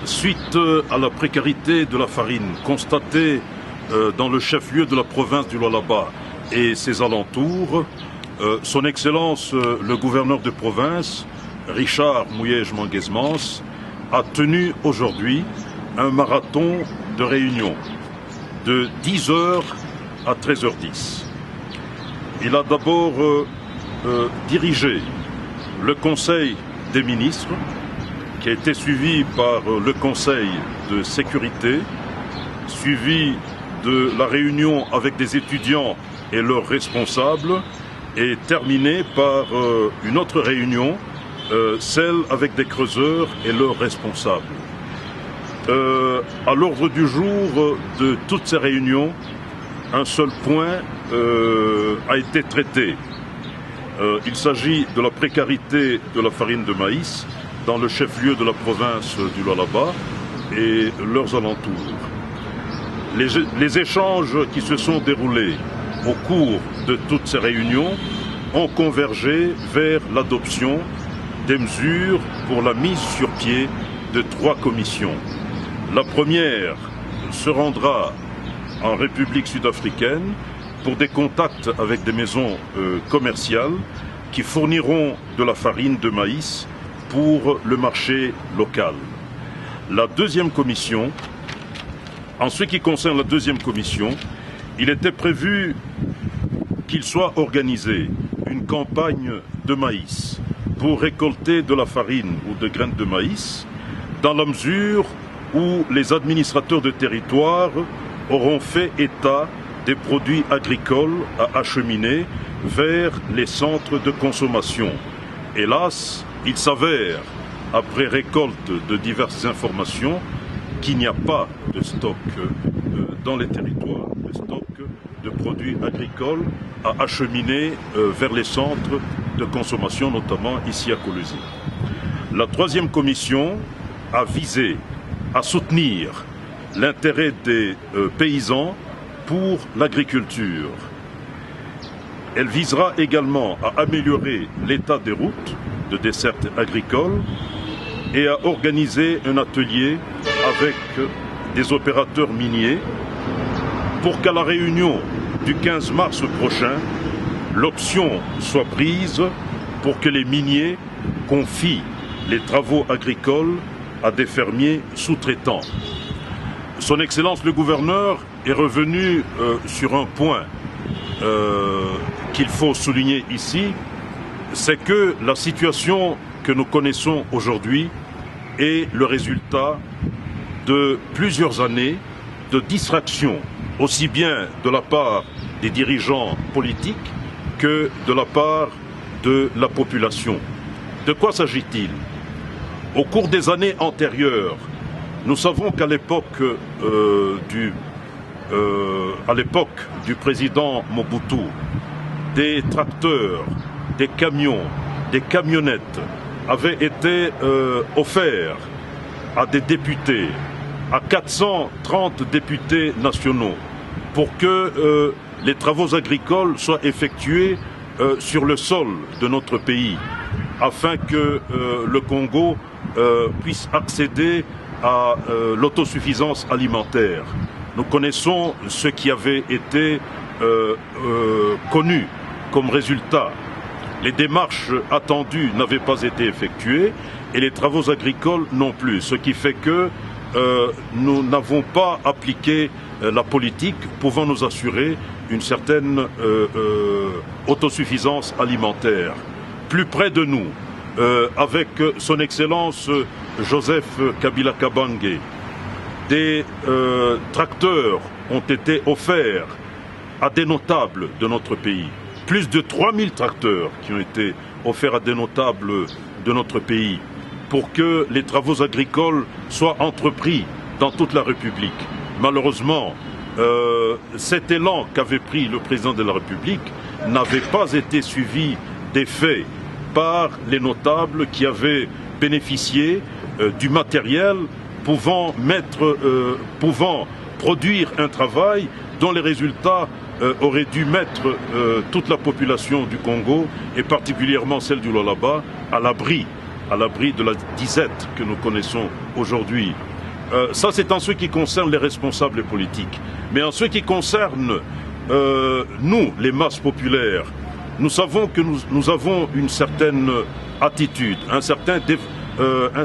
Suite à la précarité de la farine constatée dans le chef-lieu de la province du Lualaba et ses alentours, Son Excellence le gouverneur de province, Richard Mouyej Manguesmans, a tenu aujourd'hui un marathon de réunion de 10h à 13h10. Il a d'abord dirigé le Conseil des ministres, qui a été suivi par le Conseil de sécurité, suivi de la réunion avec des étudiants et leurs responsables, et terminé par une autre réunion, celle avec des creuseurs et leurs responsables. À l'ordre du jour de toutes ces réunions, un seul point a été traité. Il s'agit de la précarité de la farine de maïs dans le chef-lieu de la province du Lualaba et leurs alentours. Les échanges qui se sont déroulés au cours de toutes ces réunions ont convergé vers l'adoption des mesures pour la mise sur pied de 3 commissions. La première se rendra en République sud-africaine pour des contacts avec des maisons commerciales qui fourniront de la farine de maïs pour le marché local. La deuxième commission, en ce qui concerne la deuxième commission, il était prévu qu'il soit organisé une campagne de maïs pour récolter de la farine ou de graines de maïs, dans la mesure où les administrateurs de territoire auront fait état des produits agricoles à acheminer vers les centres de consommation. Hélas, il s'avère, après récolte de diverses informations, qu'il n'y a pas de stock dans les territoires, de stock de produits agricoles à acheminer vers les centres de consommation, notamment ici à Kolwezi. La troisième commission a visé à soutenir l'intérêt des paysans pour l'agriculture. Elle visera également à améliorer l'état des routes de desserte agricole et à organiser un atelier avec des opérateurs miniers pour qu'à la réunion du 15 mars prochain, l'option soit prise pour que les miniers confient les travaux agricoles à des fermiers sous-traitants. Son Excellence le gouverneur est revenu sur un point qu'il faut souligner ici, c'est que la situation que nous connaissons aujourd'hui est le résultat de plusieurs années de distraction, aussi bien de la part des dirigeants politiques que de la part de la population. De quoi s'agit-il? Au cours des années antérieures, nous savons qu'à l'époque du président Mobutu, des tracteurs, des camions, des camionnettes avaient été offerts à des députés, à 430 députés nationaux, pour que les travaux agricoles soient effectués sur le sol de notre pays, afin que le Congo puisse accéder à l'autosuffisance alimentaire. Nous connaissons ce qui avait été connu comme résultat. Les démarches attendues n'avaient pas été effectuées et les travaux agricoles non plus, ce qui fait que nous n'avons pas appliqué la politique pouvant nous assurer une certaine autosuffisance alimentaire. Plus près de nous, avec Son Excellence Joseph Kabila Kabange, des tracteurs ont été offerts à des notables de notre pays. Plus de 3000 tracteurs qui ont été offerts à des notables de notre pays pour que les travaux agricoles soient entrepris dans toute la République. Malheureusement, cet élan qu'avait pris le président de la République n'avait pas été suivi des faits par les notables qui avaient bénéficié du matériel pouvant produire un travail dont les résultats auraient dû mettre toute la population du Congo, et particulièrement celle du Lualaba, à l'abri à l'abri de la disette que nous connaissons aujourd'hui. Ça, c'est en ce qui concerne les responsables politiques. Mais en ce qui concerne nous, les masses populaires, nous savons que nous avons une certaine attitude, un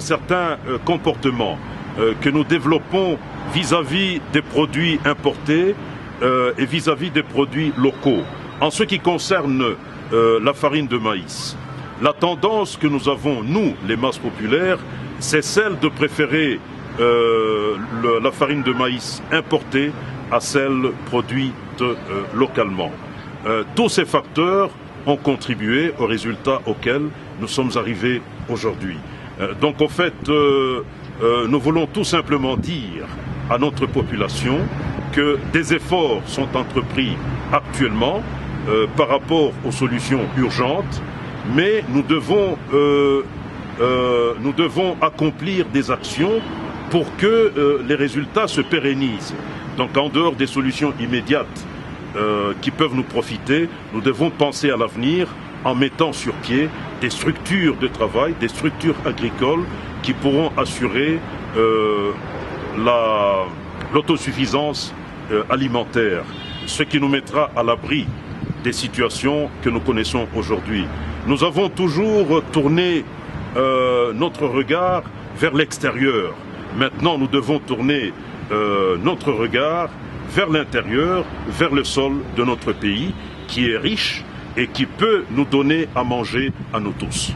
certain comportement que nous développons vis-à-vis des produits importés et vis-à-vis des produits locaux. En ce qui concerne la farine de maïs, la tendance que nous avons, nous, les masses populaires, c'est celle de préférer la farine de maïs importée à celle produite localement. Tous ces facteurs ont contribué aux résultats auxquels nous sommes arrivés aujourd'hui. Donc en fait, nous voulons tout simplement dire à notre population que des efforts sont entrepris actuellement par rapport aux solutions urgentes, mais nous devons accomplir des actions pour que les résultats se pérennisent. Donc en dehors des solutions immédiates qui peuvent nous profiter, nous devons penser à l'avenir en mettant sur pied des structures de travail, des structures agricoles qui pourront assurer l'autosuffisance alimentaire, ce qui nous mettra à l'abri des situations que nous connaissons aujourd'hui. Nous avons toujours tourné notre regard vers l'extérieur. Maintenant, nous devons tourner notre regard vers l'intérieur, vers le sol de notre pays, qui est riche et qui peut nous donner à manger à nous tous.